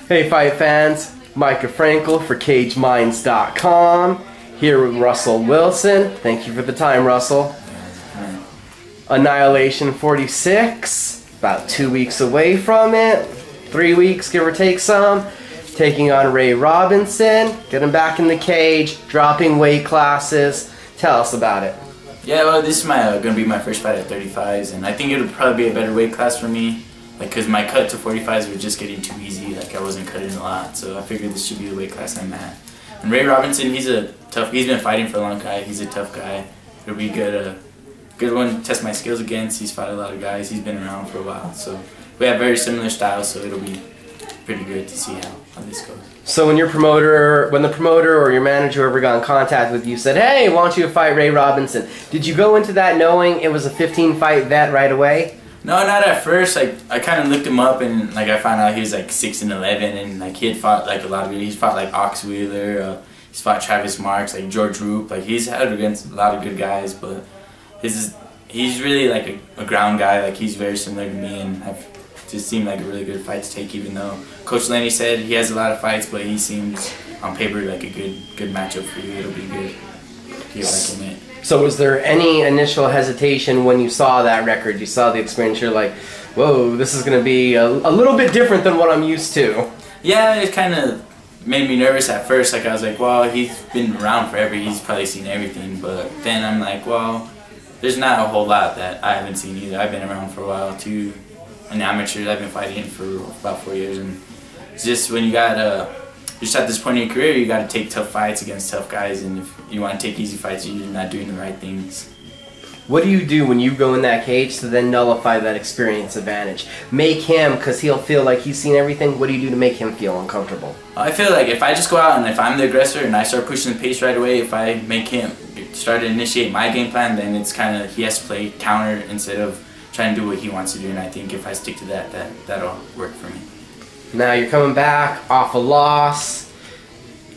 Hey fight fans, Micah Frankel for CageMinds.com, here with Russell Wilson. Thank you for the time, Russell. Annihilation 46, about 2 weeks away from it, 3 weeks give or take some. Taking on Rey Robinson, getting back in the cage, dropping weight classes. Tell us about it. Yeah, well, this is gonna be my first fight at 35s, and I think it would probably be a better weight class for me. Like, cause my cut to 45s was just getting too easy. Like, I wasn't cutting a lot, so I figured this should be the weight class I'm at. And Rey Robinson, he's been fighting for a long time. He's a tough guy. It'll be good one to test my skills against. He's fought a lot of guys. He's been around for a while, so we have very similar styles. So it'll be pretty good to see how this goes. So when the promoter or your manager ever got in contact with you, said, "Hey, why don't you fight Rey Robinson?" Did you go into that knowing it was a 15-fight vet right away? No, not at first. Like, I kind of looked him up, and like I found out he was like 6-11, and like he had fought like a lot of good. He's fought like Ox Wheeler. He's fought Travis Marks, like George Roop. Like, he's had against a lot of good guys, but he's really like a ground guy. Like, he's very similar to me, and just seemed like a really good fight to take. Even though Coach Lenny said he has a lot of fights, but he seems on paper like a good matchup for you. It'll be good. Feel like him. So was there any initial hesitation when you saw that record? You saw the experience, you're like, whoa, this is going to be a little bit different than what I'm used to. Yeah, it kind of made me nervous at first. Like, I was like, well, he's been around forever. He's probably seen everything. But then I'm like, well, there's not a whole lot that I haven't seen either. I've been around for a while too. An amateur, I've been fighting for about 4 years. And it's just when you got just at this point in your career, you got to take tough fights against tough guys, and if you want to take easy fights, you're not doing the right things. What do you do when you go in that cage to then nullify that experience advantage? Make him, because he'll feel like he's seen everything, what do you do to make him feel uncomfortable? I feel like if I just go out and if I'm the aggressor and I start pushing the pace right away, if I make him start to initiate my game plan, then it's kind of, he has to play counter instead of trying to do what he wants to do, and I think if I stick to that, that'll work for me. Now you're coming back off a loss,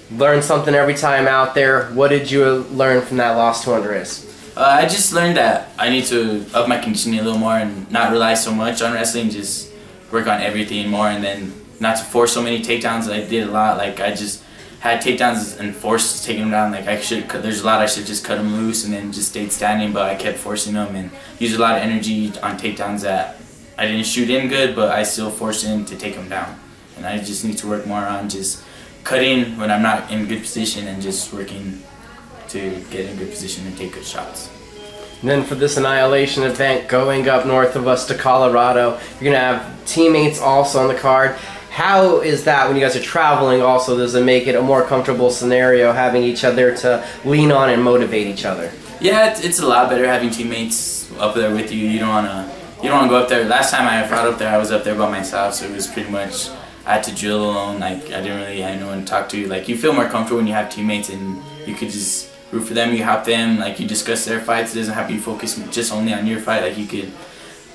learn something every time out there. What did you learn from that loss to Andres? I just learned that I need to up my conditioning a little more and not rely so much on wrestling, just work on everything more, and then not to force so many takedowns. I did a lot, like I just had takedowns and forced taking them down. Like, there's a lot I should just cut them loose and then just stayed standing, but I kept forcing them and used a lot of energy on takedowns that I didn't shoot in good, but I still forced in to take them down. And I just need to work more on just cutting when I'm not in good position and just working to get in good position and take good shots. And then for this Annihilation event, going up north of us to Colorado, you're going to have teammates also on the card. How is that when you guys are traveling also? Does it make it a more comfortable scenario having each other to lean on and motivate each other? Yeah, it's a lot better having teammates up there with you. You don't want to go up there. Last time I fought up there, I was up there by myself, so it was pretty much, I had to drill alone. Like, I didn't really have no one to talk to. Like, you feel more comfortable when you have teammates and you could just root for them, you help them, like, you discuss their fights. It doesn't have to be focused just only on your fight. Like, you could,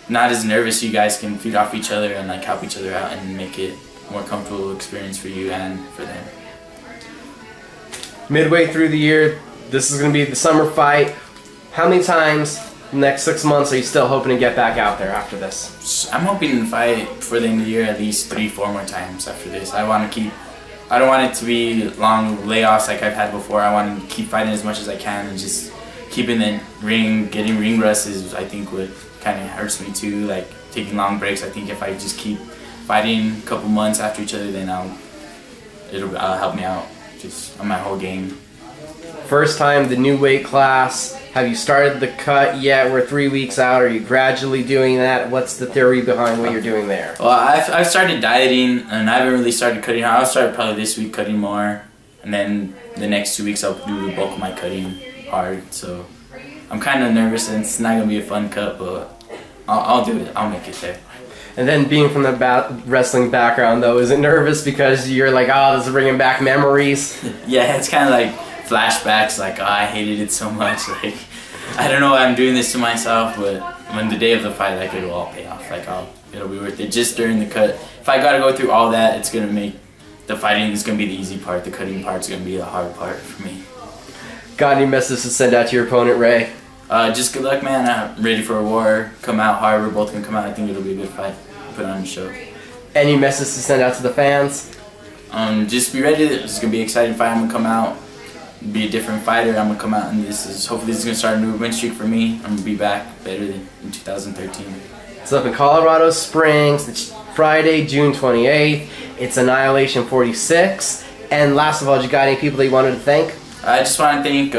not as nervous, you guys can feed off each other and like help each other out and make it a more comfortable experience for you and for them. Midway through the year, this is going to be the summer fight. How many times in the next 6 months are you still hoping to get back out there after this? I'm hoping to fight for the end of the year at least 3-4 more times after this. I don't want it to be long layoffs like I've had before. I want to keep fighting as much as I can and just keeping the ring, getting ring rust is, I think, what kind of hurts me too. Like, taking long breaks. I think if I just keep fighting a couple months after each other, then it'll help me out just on my whole game. First time, the new weight class. Have you started the cut yet? We're 3 weeks out. Are you gradually doing that? What's the theory behind what you're doing there? Well, I've started dieting, and I haven't really started cutting. I'll start probably this week cutting more, and then the next 2 weeks I'll do the bulk of my cutting hard. So I'm kind of nervous, and it's not going to be a fun cut, but I'll do it. I'll make it there. And then being from the wrestling background, though, is it nervous because you're like, oh, this is bringing back memories? Yeah, it's kind of like flashbacks, like, oh, I hated it so much. Like, I don't know why I'm doing this to myself, but when the day of the fight, like, it'll all pay off. Like, it'll be worth it. Just during the cut, if I gotta go through all that, it's gonna make the fighting is gonna be the easy part. The cutting part's gonna be the hard part for me. Got any messages to send out to your opponent, Rey? Just good luck, man. I'm ready for a war. Come out hard. We're both gonna come out. I think it'll be a good fight. Put on a show. Any messages to send out to the fans? Just be ready. It's gonna be an exciting fight. I'm gonna come out, be a different fighter. I'm gonna come out, and hopefully this is gonna start a new win streak for me. I'm gonna be back better than in 2013. It's up in Colorado Springs. It's Friday, June 28th. It's Annihilation 46. And last of all, you got any people that you wanted to thank? I just want to thank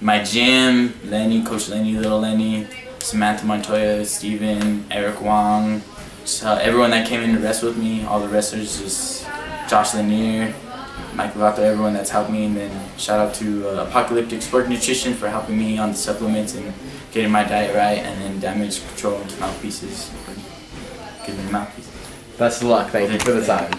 my gym, Lenny, Coach Lenny, Little Lenny, Samantha Montoya, Steven, Eric Wong, just, everyone that came in to wrestle with me, all the wrestlers, just Josh Lanier, Mike Lovato, everyone that's helped me, and then shout out to Apocalyptic Sport Nutrition for helping me on the supplements and getting my diet right, and then Damage Control Mouthpieces for giving me mouthpieces. Best of luck. Thank you for the time.